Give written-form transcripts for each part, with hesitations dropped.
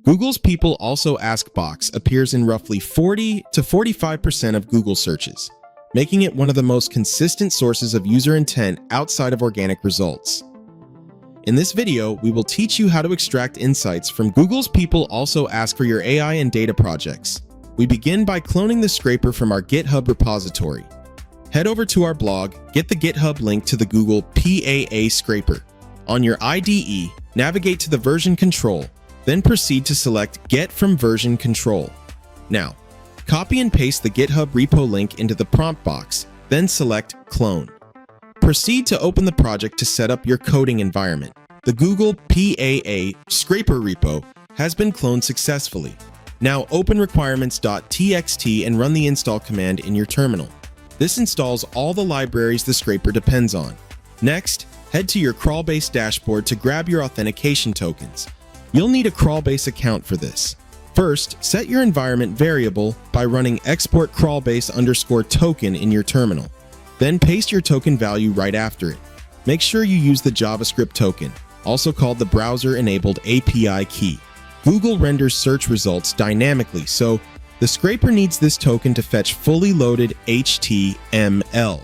Google's People Also Ask box appears in roughly 40 to 45% of Google searches, making it one of the most consistent sources of user intent outside of organic results. In this video, we will teach you how to extract insights from Google's People Also Ask for your AI and data projects. We begin by cloning the scraper from our GitHub repository. Head over to our blog, get the GitHub link to the Google PAA scraper. On your IDE, navigate to the version control, then proceed to select Get from Version Control. Now, copy and paste the GitHub repo link into the prompt box, then select Clone. Proceed to open the project to set up your coding environment. The Google PAA scraper repo has been cloned successfully. Now open requirements.txt and run the install command in your terminal. This installs all the libraries the scraper depends on. Next, head to your Crawlbase dashboard to grab your authentication tokens. You'll need a Crawlbase account for this. First, set your environment variable by running export crawlbase_token in your terminal. Then paste your token value right after it. Make sure you use the JavaScript token, also called the browser-enabled API key. Google renders search results dynamically, so the scraper needs this token to fetch fully loaded HTML.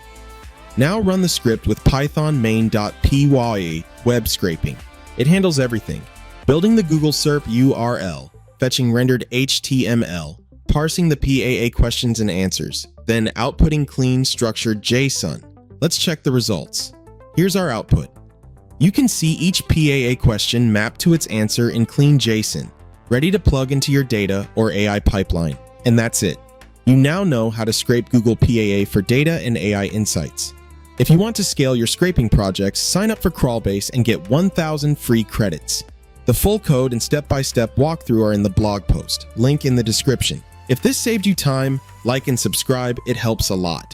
Now run the script with Python main.py web scraping. It handles everything: building the Google SERP URL, fetching rendered HTML, parsing the PAA questions and answers, then outputting clean, structured JSON. Let's check the results. Here's our output. You can see each PAA question mapped to its answer in clean JSON, ready to plug into your data or AI pipeline. And that's it. You now know how to scrape Google PAA for data and AI insights. If you want to scale your scraping projects, sign up for Crawlbase and get 1,000 free credits. The full code and step-by-step walkthrough are in the blog post, link in the description. If this saved you time, like and subscribe, it helps a lot.